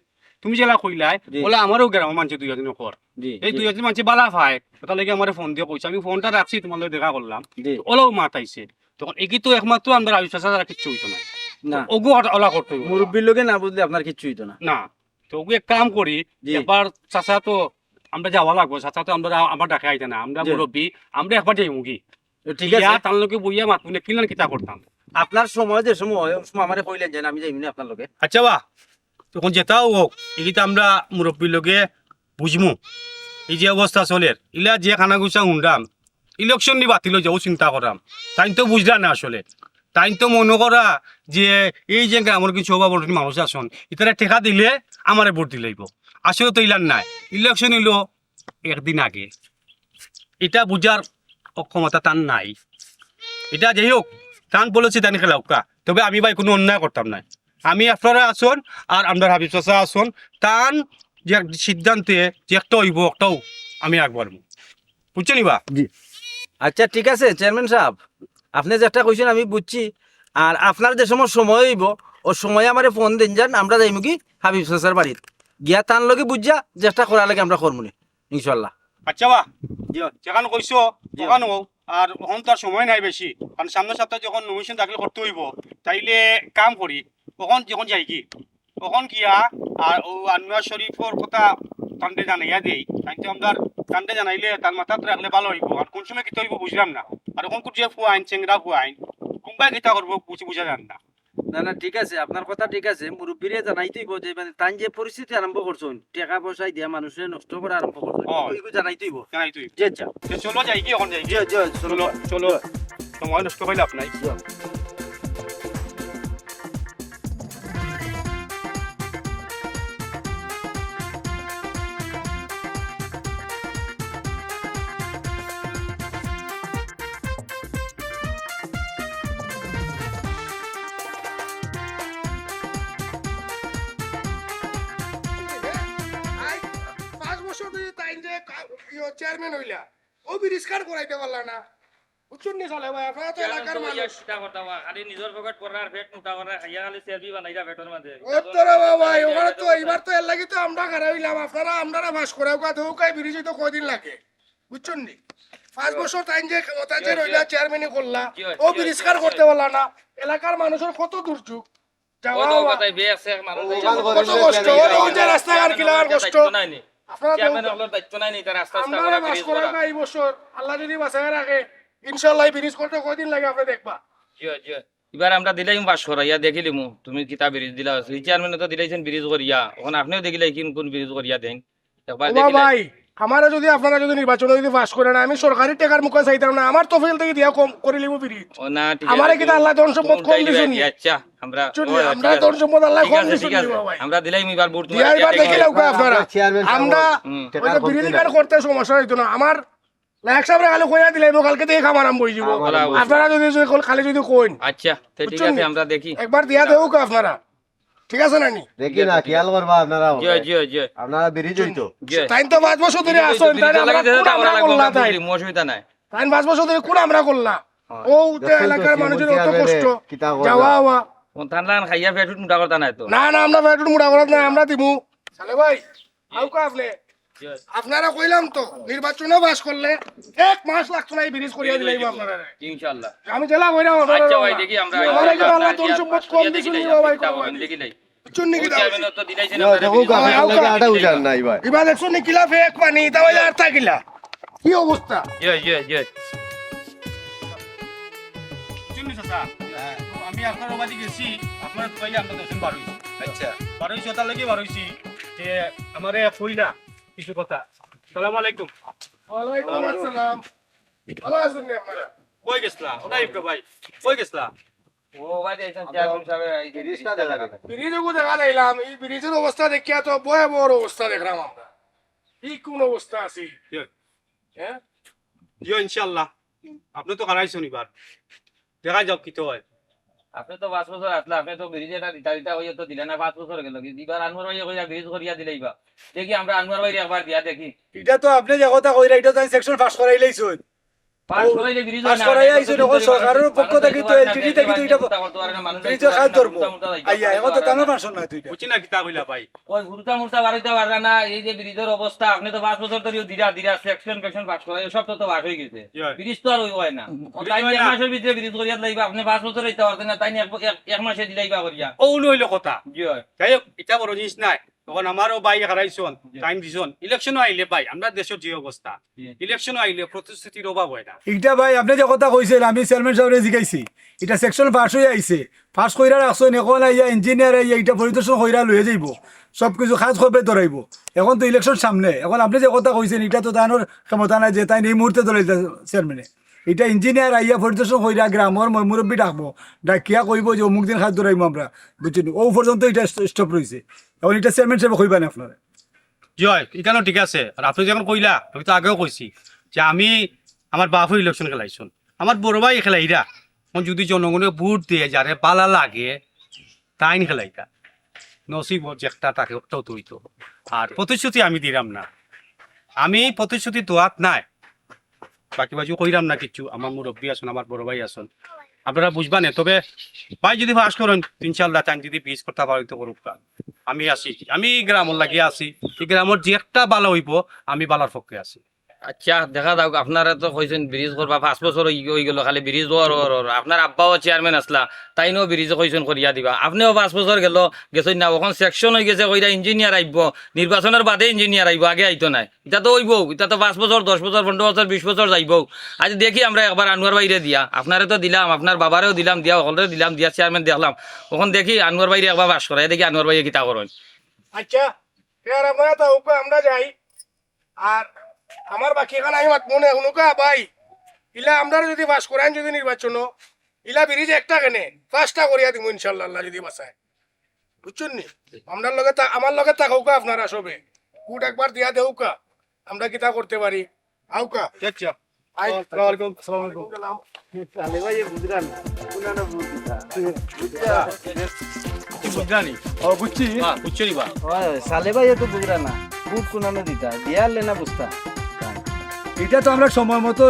তুমি জেলা কইলাই জি। বলে আমারও গ্রাম মানছে দুই হাজার কর জি এই দুই হাজার মানছে বালা পায় ওটা লাগে আমার ফোন দিয়ে কইছে আমি ফোনটা রাখছি তোমার লগে দেখা করলাম জি ওলাও মাত আইছে তখন এগি তো একমাত্র আমরা আবিশ্বাস ছাড়া কিচ্ছু হইতো না না ওগু ওলা করতে হইবো। মুরব্বীর লোকে না বুঝলে আপনার কিচ্ছু হইতো না না তো ওগু এক কাম করি জি। একবার চাচা তো আমরা যাওয়া লাগবো চাচা তো আমরা আমার ডাকে আইতে না আমরা জি। মুরব্বী আমরা একবার যাই মুগি ঠিক আছে তার লোকে বইয়া মাতুনে কিলান কিতা করতাম আপনার সময় যে সময় ওই সময় আমারে কইলেন যে আমি যাইনি আপনার লোকে আচ্ছা বা তখন যেটাও হোক এগিটা আমরা মুরব্বীর লগে বুঝমু এই যে অবস্থা চলে ইলা যে খানা গুছা হুন্ডাম ইলেকশন নি বাতিল যাও চিন্তা করাম তাই তো বুঝলা না আসলে তাই তো মনে করা যে এই যে গ্রামের কিছু অভাবী মানুষ আসন ইতারা টেকা দিলে আমারে ভোট দিলেইব আসলে তো ইলান নাই ইলেকশন হইলো একদিন আগে এটা বুঝার অক্ষমতা তার নাই এটা যাই হোক টান বলেছে তানি খেলাউকা তবে আমি ভাই কোনো অন্যায় করতাম না আমি আপনারা আসুন আর আমরা হাবিব চাচা আসুন টান যে সিদ্ধান্তে যে একটা হইব একটাও আমি আগবাড়ব বুঝছো নি বা আচ্ছা ঠিক আছে চেয়ারম্যান সাহেব আপনি যেটা কইছেন আমি বুঝছি আর আপনার যে সময় সময় হইব ও সময় আমারে ফোন দিন যান আমরা যাইমু কি হাবিব চাচার বাড়িতে গিয়া তান লগে বুঝা চেষ্টা করার লাগে আমরা করবো ইনশাল্লাহ আচ্ছা বা জি যেখানে কইছো ওখানে আর এখন তার সময় নাই বেশি কারণ সামনের সপ্তাহে যখন নমিশন দাখিল করতে হইব তাইলে কাম করি তখন যখন যাই কি তখন গিয়া আর ও আনোয়ার শরীফর কথা তান্ডে জানাইয়া দেই তাই তো আমরা তান্ডে জানাইলে তার মাথাত রাখলে ভালো হইব আর কোন সময় কিতা হইব বুঝলাম না আর এখন কুটিয়া ফুয়াইন চেংরা ফুয়াইন কোনবাই কিতা করবো বুঝা যান না না না ঠিক আছে আপনার কথা ঠিক আছে মুরব্বীরে জানাইতেই যে মানে তাই যে পরিস্থিতি আরম্ভ করছেন টাকা পয়সা দিয়া মানুষের নষ্ট করা আরম্ভ করছেন ও। ওইগুলো জানাইতেই জানাই তুই যে যা চলো যাই কি এখন যাই কি যে যে চলো চলো সময় নষ্ট হইলে আপনাই আই 5 বছর ধরে তাই যে চেয়ারম্যান হইলা ও বিরিস্কার করাইতে পারলা না বুঝছুন নি চলে ভাই আপনারা তো এলাকার মানুষ খালি নিজের পকেট পড়ার পেট মোটা করে খাইয়া খালি সেলফি বানাইরা পেটের মাঝে ওত্তরা বাবা ওখানে তো এবার তো এর লাগি তো আমরা খারাপ হইলাম আপনারা আমরা বাস করে ধৌকাই বিরিজ তো কদিন লাগে বুঝছুন নি 5 বছর তাই যে ক্ষমতা যে রইলা চেয়ারম্যানই করলা ও বিরিস্কার করতে পারলা না এলাকার মানুষের কত দুর্যোগ যাওয়া কত আওয়া, কথাই বে আছে মানুষ কত কষ্ট ওই যে রাস্তাঘাট কিলার কষ্ট নাই নি আপনারা চেয়ারম্যান হলোর দায়িত্ব নাই নি তার রাস্তা রাস্তা আমরা করা বাস ব্রিজ করে করা এই বছর আল্লাহ যদি বাঁচায় রাখে ইনশাআল্লাহ ব্রিজ করতে কদিন লাগে আপনি দেখবা জিও জিও এবার আমরা দিলাইম বাস করাইয়া দেখিলিমু তুমি কিতা ব্রিজ দিলা চেয়ারম্যান তো দিলাইছেন ব্রিজ করিয়া এখন আপনিও দেখিলাই কোন কোন ব্রিজ করিয়া দেন একবার ওবা দেখিলাই ভাই আমারে যদি আপনারা যদি নির্বাচনে যদি পাস করেন আমি সরকারি টাকার মুখে চাইতাম না, আমার তফিল থেকে দিয়া কম করে লিব ব্রিজ। ও না ঠিক আমারে আছে কিন্তু আল্লাহ ধন সম্পদ কম দিছেন। আচ্ছা আমরা আমরা ধন সম্পদ আল্লাহ ঠিক কম আছে দিছেন ঠিক আছে ভাই। আমরা দিলাইম এবার ভোট দিয়া এবার দেখি লাউকা আপনারা চেয়ারম্যান সাহেব আমরা ওই যে বিরোধী গান করতে সমস্যা হইতো না। আমার লাখ সাহেবরে খালি কইয়া দিলাইব কালকে থেকে খামার আম বই যাব। আপনারা যদি খালি যদি কইন আচ্ছা তো ঠিক আছে আমরা দেখি একবার দিয়া দেউক আপনারা, ঠিক আছে না নি? দেখি না খেয়াল করবা আপনারা জয় জয় জয় আপনারা বেরিয়ে যাইতো জয় তাই তো 5 বছর ধরে আসেন, তাই আমরা কোন আমরা করলা তাই অসুবিধা নাই তাই 5 বছর ধরে কোন আমরা করলা ও যে দেখেন তো এলাকার শ্রীমতী মানুষের অত চেয়ারম্যানে কষ্ট কিতা করলা। যাওয়া হওয়া। ঠান্ডা খাইয়া পেটুট মোটা কথা নাই তো না না আমরা পেটুট মুড়া করাত না, আমরা দিমু সালে ভাই আউকা আপনি জয়। আপনারা কইলাম তো নির্বাচনে পাস করলে 1 মাস লাগতো না এই ব্রিজ করিয়া দিলাইব আপনারা। ইনশাআল্লাহ আমি জেলা কইরাম আচ্ছা ভাই দেখি আমরা আমার এখানে আল্লাহ ধন সম্পদ কম দিছেন নি ভাই দেখি নাই চুন্নি কি দাও চেয়ারম্যান তো দিলাইছেন দেখুক আপনার লাগে আটা উঠান নাই ভাই এবার দেখছো নি কিলা ফেক পানি তাও আর থাকিলা কি অবস্থা। জয় জয় জয় শুনি চাচা, আমি আপনার বাড়ি গেছি, আপনার দোকানে আমরা দর্শন বার হইছি। আচ্ছা বার হইছি ওটার লাগি বার হইছি যে আমারে কইলা কিছু কথা। আসসালামু আলাইকুম। ওয়ালাইকুম আসসালাম। ভালো আছেন নি আপনারা? কই গেছলা? ওটাই তো ভাই। কই গেছলা? ও ভাই দেখেন চেয়ারম্যান সাহেব তিরিশটা দেখা যাবে ব্রিজও দেখা দিলাম, এই ব্রিজের অবস্থা দেখিয়া তো ভয়াবহ অবস্থা দেখলাম আমরা। কি কোন অবস্থা আছে হ্যাঁ? জিও ইনশাআল্লাহ। আপনি তো হারাইছেন এবার। দেখা যাক কি তো হয়। আপনি তো 5 বছর আসলে আপনি তো ব্রিজ এটা দিতা হইয়া তো দিলেন না 5 বছর গেল এবার আনোয়ার ভাই কইয়া ব্রিজ করিয়া দিলাইবা দেখি আমরা আনোয়ার ভাই একবার দিয়া দেখি এটা তো আপনি যে কথা কইরা এটা তো সেকশন পাস করাই লাইছুন পাস করাইলে ব্রিজ পাস করাই আইছুন এখন সরকারের পক্ষ থেকে তো এলটিডি থেকে তো এটা ব্রিজ খাত ধরবো আইয়া এখন তো তানো পারছন না তুই বুঝছি না কিতা কইলা ভাই। ওই গুরুতা মুরতা বাড়াইতে পারলা না এই যে ব্রিজের অবস্থা আপনি তো 5 বছর ধরে দিরা দিরা সেকশন পাস করাই সব তো বাস হয়ে গেছে ব্রিজ তো আর হয় না তাই এক মাসের ভিতরে ব্রিজ করিয়া লাইবা আপনি 5 বছর হইতে পারতেন না তাই এক মাসে দিলাইবা করিয়া ও হইল কথা। জি হয় যাই হোক এটা বড় জিনিস নাই। তখন আমারও ভাই হারাইছন, টাইম দিছন। ইলেকশনও আইলে ভাই আমরা দেশের যে অবস্থা, ইলেকশনও আইলে প্রতিশ্রুতির অভাব হয় না। এইটা ভাই আপনি যে কথা কইছেন আমি চেয়ারম্যান সাহেবরে জিগাইছি এটা সেকশন পাস হয়ে আইছে পাস কইরা রাখছেন এখন আইয়া ইঞ্জিনিয়ার আইয়া এটা পরিদর্শন কইরা লয়ে যাইব সব কিছু কাজ করবে ধরাইব এখন তো ইলেকশন সামনে এখন আপনি যে কথা কইছেন এটা তো তানোর ক্ষমতা নাই যে তাই এই মুহূর্তে ধরাইতে চেয়ারম্যানে এটা ইঞ্জিনিয়ার আইয়া পরিদর্শন কইরা গ্রামের মুরব্বী ডাকবো ডাকিয়া কইব যে অমুক দিন কাজ ধরাইব আমরা বুঝছেন ও পর্যন্ত এটা স্টপ রয়েছে এখন এটা চেয়ারম্যান সাহেব কইবেন আপনারা জয় এখানেও ঠিক আছে। আর আপনি যখন কইলা আমি তো আগেও কইছি যে আমি আমার বাপের ইলেকশন খেলাইছুন, আমার বড় ভাই খেলাইরা যদি জনগণের ভোট দিয়ে যারে পালা লাগে তাইন খেলাইতা নসিব যেটা তাকে ওটাও তৈত। আর প্রতিশ্রুতি আমি দিলাম না, আমি প্রতিশ্রুতি দোয়াত নাই, বাকি বাজু কইরাম না কিছু। আমার মুরব্বী আসুন, আমার বড় ভাই আসুন, আপনারা বুঝবা না। তবে ভাই যদি ফাঁস করেন ইনশাল্লাহ তাই যদি পিস করতে পারি তো করুক। আমি আছি, আমি গ্রামের লাগিয়ে আছি, এই গ্রামের যে একটা বালা হইব আমি বালার পক্ষে আছি। আচ্ছা দেখা যাক আপনারা তো কইছেন ব্রিজ করবা 5 বছর হই গেল খালি ব্রিজ আপনার আব্বাও চেয়ারম্যান আসলা তাইনও ব্রিজ কইছেন করিয়া দিবা আপনিও 5 বছর গেল গেছেন না এখন সেকশন হয়ে গেছে কইরা ইঞ্জিনিয়ার আইব নির্বাচনের বাদে ইঞ্জিনিয়ার আইব আগে আইতো নাই এটা তো হইব এটা তো 5 বছর 10 বছর 15 বছর 20 বছর যাইব। আজ দেখি আমরা একবার আনোয়ার বাইরে দিয়া আপনারে তো দিলাম আপনার বাবারেও দিলাম দিয়া সকলের দিলাম দিয়া চেয়ারম্যান দেখলাম এখন দেখি আনোয়ার বাইরে একবার বাস করাই দেখি আনোয়ার বাইরে কিতা করেন। আচ্ছা এর আমরা তো আমরা যাই আর আমার বাকি এখানে আমি মনে হুনুকা ভাই ইলা আমরা যদি পাস করেন যদি নির্বাচন ইলা ব্রিজ একটা কেনে 5টা করিয়া দিব ইনশাআল্লাহ আল্লাহ যদি বাঁচায় বুঝছেন নি। আমার লগে থাকুকা আপনারা সবে কুট একবার দিয়া দেউকা আমরা কিতা করতে পারি আউকা আচ্ছা আই ওয়ালাইকুম আসসালাম আলাইকুম। তাহলে ভাই বুঝলাম না পুরানো বুঝিতা কি বুঝলানি? ও বুঝছি হ্যাঁ বুঝছি বা সালে ভাই তো বুঝরা না বুট কোনানো দিতা দিয়ালে না বুঝতা এটা তো আমরা সময় মতো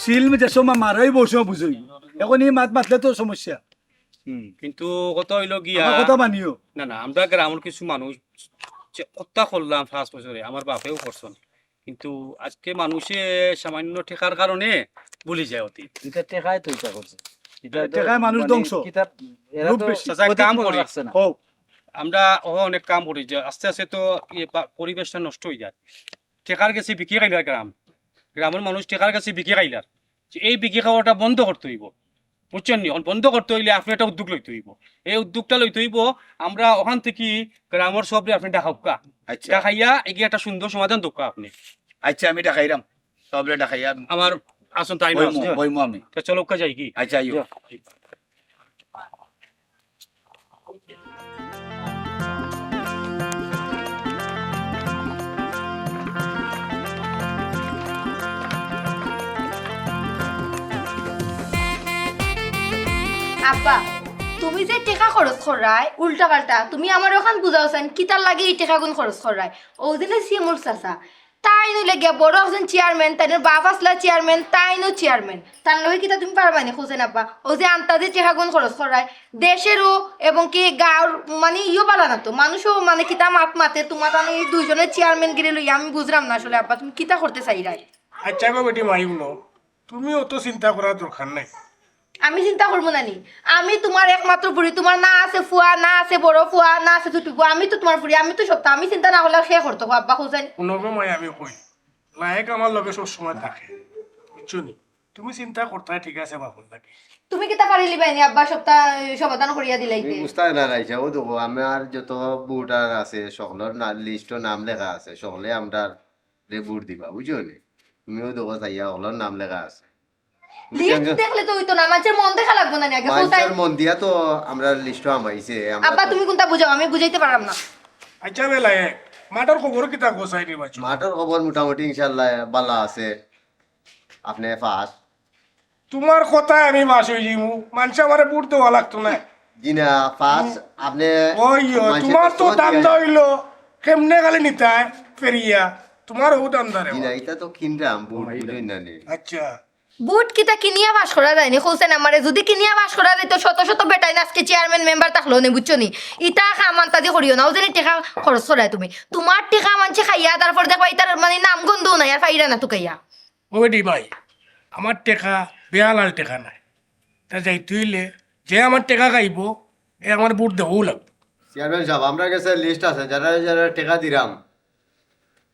শিল যে সময় মারাই বসে বুঝই এখন এই মাত মাতলে তো সমস্যা কিন্তু কত হইল গিয়া আমার কথা মানিও না না আমরা গ্রামের কিছু মানুষ যে হত্যা করলাম 5 বছরে আমার বাপেও করছেন, কিন্তু আজকে মানুষে সামান্য ঠেকার কারণে ভুলে যায় অতীত। এটা টেকায় তো এটা করছে টেকায় মানুষ ধ্বংস। কিতাব এরা রূপ তো বেশি। চাচা, এক কাম করি। রাখছে না। হোক আমরা অনেক কাম করি যে আস্তে আস্তে তো পরিবেশটা নষ্ট হয়ে যায়। টেকার কাছে বিক্রি খাইলার গ্রামের মানুষ টেকার কাছে বিক্রি খাইলার যে এই বিক্রি খাওয়াটা বন্ধ করতে হইব বুঝছেন নি। বন্ধ করতে হইলে আপনি একটা উদ্যোগ লইতে হইব, এই উদ্যোগটা লইতে হইব আমরা ওখান থেকে গ্রামের সবরে আপনি দেখাউকা দেখাইয়া এগিয়ে একটা সুন্দর সমাধান দোকা আপনি আচ্ছা আমি ডাকাইরাম সবরে ডাকাইয়া আমার আসুন টাইম আছে বইমু আমি তো চলো কা যাই কি আচ্ছা আইও আব্বা তুমি যে টেকা খরচ করাই উল্টা পাল্টা তুমি আমার ওখান বুঝাওছেন কিতার লাগে এই টেকা গুণ খরচ করাই ও দিনে সিমুর চাচা তাই নইলে গিয়া বড় একজন চেয়ারম্যান তাই বাপ আসলা চেয়ারম্যান তাই নো চেয়ারম্যান তার লগে কিতা তুমি পারবা নি খুঁজে নাপা ও যে আন্তাজে টেকা গুণ খরচ করাই দেশেরও এবং কি গাঁর মানে ইও পালা না তো মানুষও মানে কিতা মাত মাতে তোমার তাহলে এই দুইজনের চেয়ারম্যান গিরে লই আমি বুঝলাম না আসলে আব্বা তুমি কিতা করতে চাইরাই আচ্ছা গো বেটি মাইম ন তুমি অত চিন্তা করার দরকার নাই আমি চিন্তা করবো না নি আমি তোমার একমাত্র ফুরি তোমার না আছে ফুয়া না আছে বড় ফুয়া না আছে ছোট ফুয়া আমি তো তোমার ফুরি আমি তো সপ্তাহ আমি চিন্তা না করলে সে করতো আব্বা খুঁজেন কোনোকে মাই আমি কই লায়ক আমার লগে সব সময় থাকে বুঝছো নি তুমি চিন্তা করতে ঠিক আছে বাবুর লাগে তুমি কিতা পারিলি বাইনি আব্বা সপ্তাহ সমাধান করিয়া দিলাইতে বুঝতে না রাইছে ও দেখো আমার যত বুটার আছে সকলের লিস্ট নাম লেখা আছে সকলে আমরা বুট দিবা বুঝছো নি তুমিও দেখো চাইয়া সকলের নাম লেখা আছে লিস্ট দেখলে তো হইতো না মানুষের মন দেখা লাগবো না আগে কোথায় মানুষের মন দিয়া তো আমরা লিস্ট আমাইছে আব্বা তুমি কোনটা বুঝাও আমি বুঝাইতে পারলাম না আচ্ছা বে লায়ক মাটার খবর কিতা গোসাই নিবাছো মাঠের খবর মোটামুটি ইনশাল্লাহ বালা আছে আপনি ফাঁস তোমার কথায় আমি বাস হয়ে যাইমু মানুষ আমার বুট দেওয়া লাগতো না জিনা ফাঁস আপনি ওই তোমার তো দান্দা হইলো কেমনে গালে নিতায় ফেরিয়া তোমার ও দান্দা রে জিনা এটা তো কিনরাম বুট বুঝই না নি আচ্ছা বুট কিতা কিনিয়া বাস করা যায়নি হোসেন আমারে যদি কিনিয়া বাস করা যাইত শত শত বেটাই না আজকে চেয়ারম্যান মেম্বার থাকলো নি বুঝছো নি ইটা খামান তাজি করিও না ও জানি টেকা খরচ করায় তুমি তোমার টেকা মানছে খাইয়া তারপর দেখবা ইতার মানে নাম গন্ধ নাই আর ফাইরা না তো খাইয়া ও বেটি ভাই আমার টেকা বেয়ালাল টেকা নাই তা যাই তুইলে যে আমার টেকা খাইব এ আমার বুট দেবও লাগবে চেয়ারম্যান সাহেব আমরা কাছে লিস্ট আছে যারা যারা টাকা দিলাম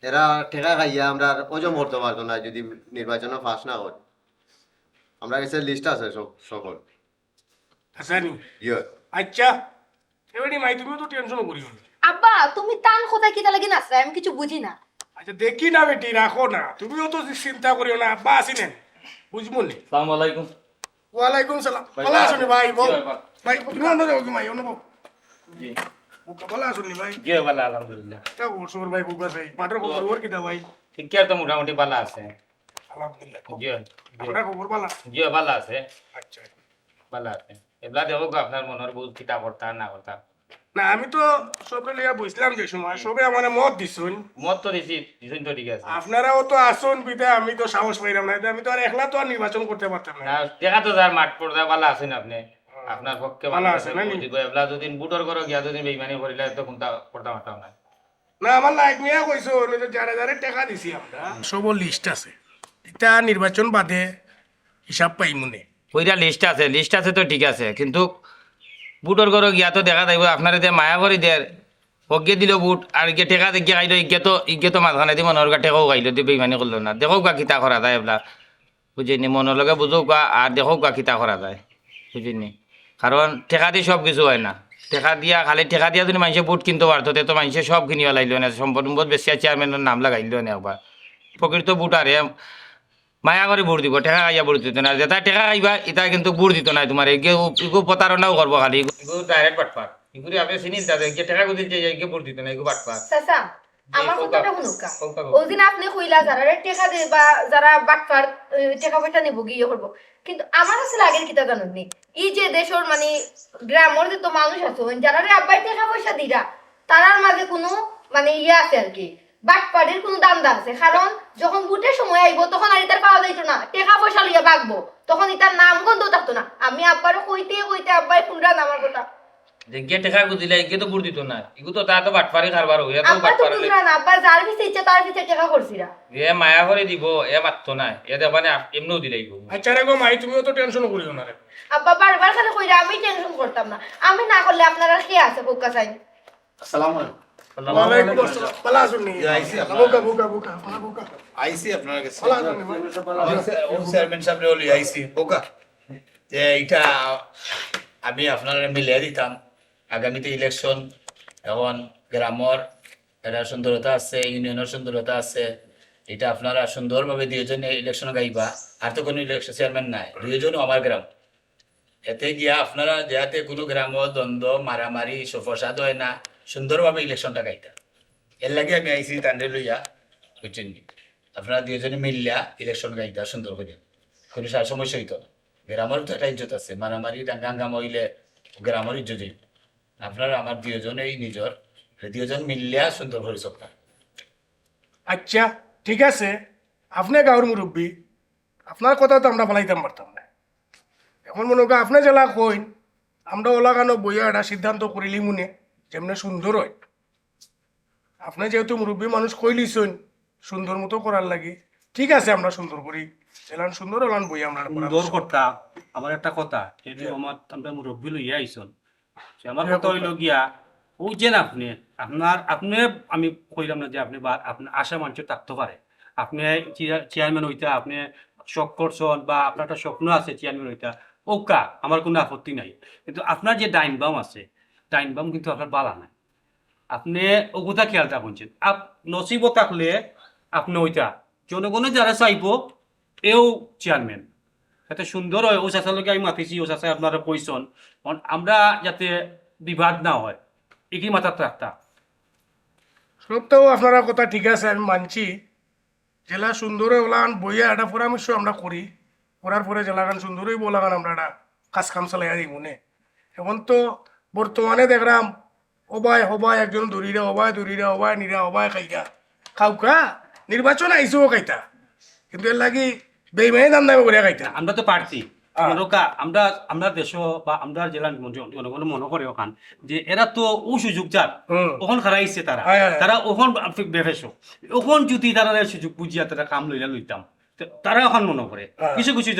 এরা টাকা খাইয়া আমরা ওজন করতে পারতো না যদি নির্বাচনে পাস না হয় আমরা কাছে লিস্ট আছে সব সকল আচ্ছা নি ইয়ে আচ্ছা এবারে মাই তুমিও তো টেনশন করিও না আব্বা তুমি টান কোথায় কিতা লাগি নাচরা আমি কিছু বুঝি না আচ্ছা দেখি না বেটি রাখো না তুমিও তো চিন্তা করিও না আব্বা আসিনেন বুঝবো নি আসসালামু আলাইকুম ওয়ালাইকুম সালাম ভালো আছো নি ভাই বউ ভাই তুমি অন্য যাও কি ভাই অন্য বউ জি ভালো আছো নি ভাই জি ভালো আলহামদুলিল্লাহ তা ওর ভাই খুব আছে মাটার খবর ওর কিটা ভাই ঠিক আছে মোটামুটি ভালো আছে আলহামদুলিল্লাহ জি আপনার খবর ভালো জি ভালো আছে আচ্ছা ভালো আছে এগুলা দেখো আপনার মনের বহুত কিতা করতা না করতা না আমি তো সবে লিয়া বুঝলাম যে সময় সবে আমার মত দিছুন মত তো দিছি দিছুন তো ঠিক আছে আপনারাও তো আসুন বিদে আমি তো সাহস পাইলাম না আমি তো আর একলা তো আর নির্বাচন করতে পারতাম না না দেখা তো যার মাঠ পড়দা ভালো আছেন আপনি আপনার পক্ষে ভালো আছে না নি? এগুলা যদি বুটর করো গিয়া যদি বেইমানি করিলে তো কোনটা করতে পারতাম না না আমার লাইক নিয়ে কইছো যারা যারা টাকা দিছি আমরা সব লিস্ট আছে এটা নির্বাচন বাদে হিসাব পাই মনে ওইটা লিস্ট আছে তো ঠিক আছে কিন্তু বুটর করো গিয়া তো দেখা যাইব আপনার যে মায়া করে দেয় অজ্ঞে দিল বুট আর ইগে টেকা দেখিয়ে খাইলো ইগে তো মাঝখানে দি মনের টেকাও খাইলো দিয়ে বেইমানি করলো না দেখো গা কিতা করা যায় এগুলা বুঝিনি মনের লগে বুঝো গা আর দেখো গা কিতা করা যায় বুঝিনি কারণ টেকা দিয়ে সব কিছু হয় না টেকা দিয়া খালি টেকা দিয়া যদি মানুষে বুট কিনতে পারতো তো মানুষে সব কিনিও লাইলো না সম্পদ বেশি চেয়ারম্যানের নাম লাগাইলো না একবার প্রকৃত বুট আরে মায়া করে বুট দিব টেকা খাইয়া বুট দিত না যেটা টেকা খাইবা এটা কিন্তু বুট দিত না তোমার এগু প্রতারণাও করবো খালি এগু ডাইরেক্ট বাটপার এগুলি আপনি চিনি তাদের টেকা গুদি যে এগু বুট দিত না এগু বাটপার চাচা আমার কথাটা শুনুকা ওদিন আপনি কইলা যারা টাকা দে বা যারা বাটকার টাকা পয়সা নেব গিয়ে করবো কিন্তু আমার কাছে লাগের কিতা জানুন নি এই যে দেশের মানে গ্রামের যে তো মানুষ আছে যারা আব্বাই টাকা পয়সা দিরা তারার মাঝে কোনো মানে ইয়ে আছে আর কি বাটপাড়ের কোনো দান্দা আছে কারণ যখন বুটের সময় আইব তখন আর ইতার পাওয়া যাইতো না টাকা পয়সা লইয়া বাগবো তখন ইতার নাম গন্ধ থাকতো না আমি আব্বারও কইতে কইতে আব্বাই পুনরা নামার কথা যে টেকা গুদিলে এগে তো বুট দিত না এগু তো তা তো বাটপারি কারবার হইয়া তো আব্বা তো বাটপার বুঝরা না আব্বা যার পিছে ইচ্ছা তার পিছে টাকা করছিরা এ মায়া করে দিব এ মাত্র না এ দেবানে এমনিও দিলেই আচ্ছা রে গো মাই তুমিও তো টেনশন করিও না রে আব্বা বারবার খালি কইরা আমি টেনশন করতাম না আমি না করলে আপনারা কি আছে বোকা চাই আসসালামু আলাইকুম ওয়ালাইকুম আসসালাম ভালো আছো নি বুকা বুকা বুকা বুকা আইসি আপনার কাছে ভালো আছো নি ভাই চেয়ারম্যান সাহেব বলি আইসি বোকা যে এইটা আমি আপনারা মিলিয়ে দিতাম আগামীতে ইলেকশন এখন গ্রামের একটা সুন্দরতা আছে ইউনিয়নের সুন্দরতা আছে এটা আপনারা সুন্দরভাবে দুইজনে ইলেকশন গাইবা, আর তো কোনো ইলেকশন চেয়ারম্যান নাই, দুইজনও আমার গ্রাম। এতে গিয়া আপনারা যাতে কোনো গ্রাম দ্বন্দ্ব মারামারি ফসাদ হয় না, সুন্দরভাবে ইলেকশনটা গাইতা। এর লাগে আমি আইসি তান্ডে লইয়া, বুঝছেন নি? আপনারা দুইজনে মিললা ইলেকশন গাইতা সুন্দর করে, কোনো সমস্যা হইতো না। গ্রামের তো একটা ইজ্জত আছে, মারামারি দাঙ্গাম হইলে গ্রামের ইজ্জত হইব। আপনারা আমার দুইজনেই নিজর, দুইজন মিললিয়া সুন্দর করে চলতা। আচ্ছা ঠিক আছে, আপনি গাঁৱৰ মুরব্বী, আপনার কথা তো আমরা ফেলাইতাম পারতাম না। এখন মনে করেন আপনি জেলা কইন, আমরা ওলা কেন বইয়া একটা সিদ্ধান্ত করিলি মনে যেমনি সুন্দর হয়। আপনি যেহেতু মুরব্বী মানুষ কইলিছেন সুন্দর মতো করার লাগি, ঠিক আছে আমরা সুন্দর করি, এলান সুন্দর এলান বইয়া আমরা সুন্দর কথা। আমার একটা কথা, এই যে আমার আমরা মুরব্বী লইয়া আইসন, সে আমার কথা হইল গিয়া ও যে আপনি আপনি আমি কইলাম না যে আপনি আপনার আশা মানুষ থাকতে পারে, আপনি চেয়ারম্যান হইতা, আপনি শখ করছেন বা আপনার একটা স্বপ্ন আছে চেয়ারম্যান হইতা, ওকা আমার কোনো আপত্তি নাই। কিন্তু আপনার যে ডাইন বাম আছে, ডাইন বাম কিন্তু আপনার বালা নাই। আপনি ওগুতা খেয়ালটা করছেন, নসিব থাকলে আপনি ওইটা জনগণে যারা চাইব এও চেয়ারম্যান যাতে সুন্দর হয়। ও চাচালকে আমি মাতিছি, ও চাচা আপনারা কইসন, আমরা যাতে বিবাদ না হয় এটি মাথার রাখতা। সবটাও আপনারা কথা ঠিক আছে, আমি মানছি জেলা সুন্দর ওলান বইয়া একটা পরামর্শ আমরা করি, করার পরে জেলাগান সুন্দরই বলাগান আমরা একটা কাজ কাম চালাই দিই মনে। এখন তো বর্তমানে দেখলাম অবায় হবায় একজন দৌড়িরা অবায় দৌড়িরা অবায় নিরা অবায় খাইকা খাউকা নির্বাচন আইসেও খাইতা, কিন্তু এর লাগি বেইমানি দাম দামে করে খাইতা। আমরা তো পারছি আমরা দেশ বা আমরা জেলার জনগণ মনে করে ওখান যে এরা তো ও সুযোগ যার ওখান খারাইছে তারা তারা ওখান বেফেস ওখান যদি তারা সুযোগ বুঝিয়া তারা কাম লইলা লইতাম, তারা এখন মনে করে কিছু কিছু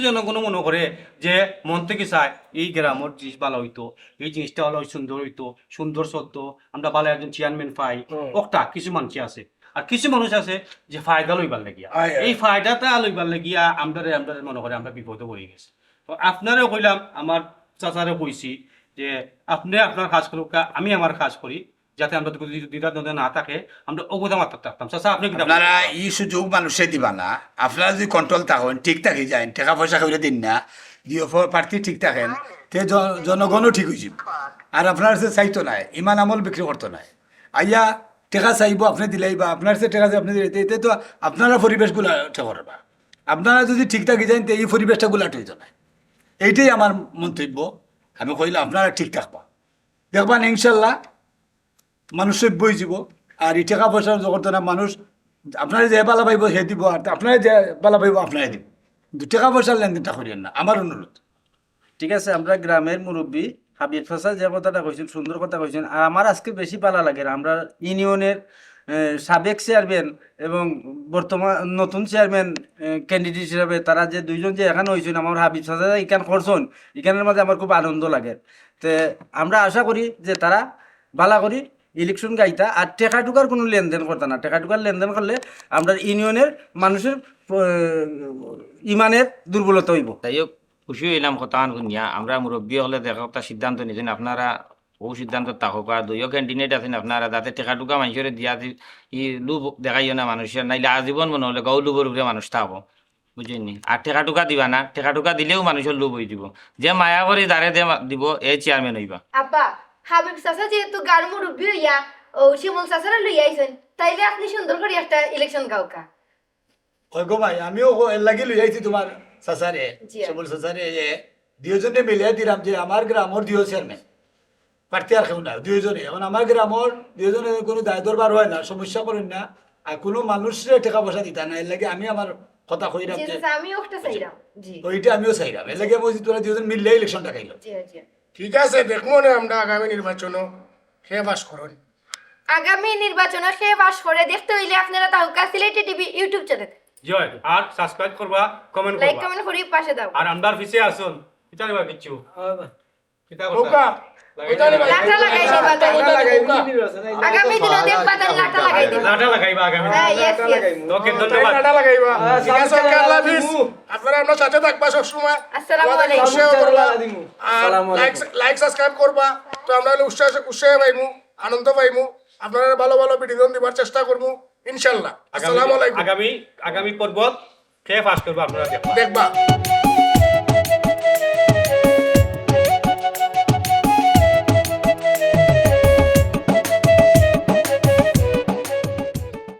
জনগণ মনে করে যে মন থেকে চায় এই গ্রামের জিনিস ভালো হইতো, এই জিনিসটা ভালো সুন্দর হইতো, সুন্দর সত্য, আমরা ভালো একজন চেয়ারম্যান পাই, ওটা কিছু মানুষ আছে। আর কিছু মানুষ আছে যে ফায়দা লইবার লাগিয়া, এই ফায়দাটা লইবার লাগিয়া আমরা মনে করে আমরা বিপদে পড়ে গেছি। তো আপনারও কইলাম, আমার চাচারও কইছি যে আপনি আপনার কাজ করুক, আমি আমার কাজ করি, যাতে আমরা দ্বিধা দ্বন্দ্ব না থাকে, আমরা অবদা মাত্রা থাকতাম। চাচা আপনি আপনারা এই সুযোগ মানুষে দিবা না, আপনারা যদি কন্ট্রোল থাকেন ঠিক থাকি যায়, টাকা পয়সা করে দিন না, দিয়ে প্রার্থী ঠিক থাকেন, তে জনগণও ঠিক হয়ে যাব। আর আপনার সে চাইতো নাই, ইমান আমল বিক্রি করতো নাই, আইয়া টেকা চাইব আপনি দিলাই বা আপনার সে টেকা আপনি দিলে, এতে তো আপনারা পরিবেশগুলো ঠিক করবা। আপনারা যদি ঠিক থাকি যান তো এই পরিবেশটা গুলাট হইতো না। এইটাই আমার মন্তব্য। আমি কইলাম আপনারা ঠিক থাকবা, দেখবান ইনশাল্লাহ মানুষের বই যাব। আর এই টাকা পয়সা জগত না, মানুষ আপনারা যে বালা পাইব সে দিব, আর আপনারা যে বালা পাইব আপনারাই দিব, কিন্তু টাকা পয়সার লেনদেনটা করিয়েন না, আমার অনুরোধ। ঠিক আছে, আমরা গ্রামের মুরব্বী হাবিব ফাসা যে কথাটা কইছেন, সুন্দর কথা কইছেন। আর আমার আজকে বেশি ভালো লাগে আমরা ইউনিয়নের সাবেক চেয়ারম্যান এবং বর্তমান নতুন চেয়ারম্যান ক্যান্ডিডেট হিসাবে তারা যে দুইজন যে এখানে হয়েছেন, আমার হাবিব ফাসা এখান করছেন, এখানের মাঝে আমার খুব আনন্দ লাগে। তো আমরা আশা করি যে তারা ভালো করি ইলেকশন গাইতা, আর টেকা টুকার কোনো লেনদেন করতে না। টেকা টুকার লেনদেন করলে আমরা ইউনিয়নের মানুষের ইমানের দুর্বলতা হইব। তাই হোক, খুশি হইলাম কথা শুনিয়া। আমরা মুরব্বী হলে দেখা একটা সিদ্ধান্ত নিয়েছেন, আপনারা ও সিদ্ধান্ত থাকুক। আর দুইও ক্যান্ডিডেট আছেন আপনারা, যাতে টেকা টুকা মানুষের দিয়া ই লুভ দেখাইও না মানুষের, নাইলে আজীবন মনে হলে গৌ লুভের উপরে মানুষ থাকবো, বুঝেননি। আর টেকা টুকা দিবা না, টেকা টুকা দিলেও মানুষের লোভ হয়ে দিব। যে মায়া করে দাঁড়ে দিব এই চেয়ারম্যান হইবা। আব্বা, হাবিব চাচা যেহেতু গার মুরব্বী হইয়া ও শিমুল চাচারা লইয়া আইছেন, তাইলে আপনি সুন্দর করে একটা ইলেকশন গাওকা। ওই গো ভাই, আমিও এর লাগি লই আইছি তোমার চাচারে, জি। সবল চাচারে, যে দুইজনে মিলিয়ে দিলাম যে আমার গ্রামের দুই চেয়ারম্যান প্রার্থী আর কেউ না, দুইজনে। এখন আমার গ্রামের দুইজনে কোনো দায় দরবার হয় না, সমস্যা করেন না, আর কোনো মানুষের টাকা পয়সা দিতা না। এর লাগে আমি আমার কথা কইরাম জি যে চাচা, আমি ওটা চাইলাম। জি ওইটা আমিও চাইলাম। এর লাগে বলছি তোরা দুইজন মিললে ইলেকশনটা খাইলো। জি জি। ঠিক আছে, দেখবো না আমরা আগামী নির্বাচনও খেয়ে বাস করুন। আগামী নির্বাচনে সে বাস করে দেখতে হইলে আপনারা তাহুকা সিলেটি টিভি ইউটিউব চ্যানেল জয়, আর সাবস্ক্রাইব করবা, কমেন্ট লাইক করবা, কমেন্ট করি পাশে দাও। আর আমদার পিছে আসুন, এটা নিবা কিচ্ছু কিতা ওকা ওইটা নিবা, লাঠা লাগাই দিবা, আগামী দিনে দেখবা তাই লাঠা লাগাই দিবা। লাঠা লাগাইবা আগামী হ্যাঁ, yes, yes. ওকে, ধন্যবাদ। টাটা লাগাইবা। ঠিক আছে, ওকে, আল্লাহ হাফিজ। আপনারা আমরা সাথে থাকবা সবসময়। আসসালামু আমাদের আলাইকুম। উৎসাহ করবা। আর আসসালামু লাইক সাবস্ক্রাইব করবা, তো আমরা উৎসাহ পাইমু, আনন্দ পাইমু। আপনারা ভালো ভালো বিনোদন দিবার চেষ্টা করবো ইনশাল্লাহ। আসসালামু আলাইকুম। আগামী পর্বত খেয়ে পাস করবো আপনারা দেখবা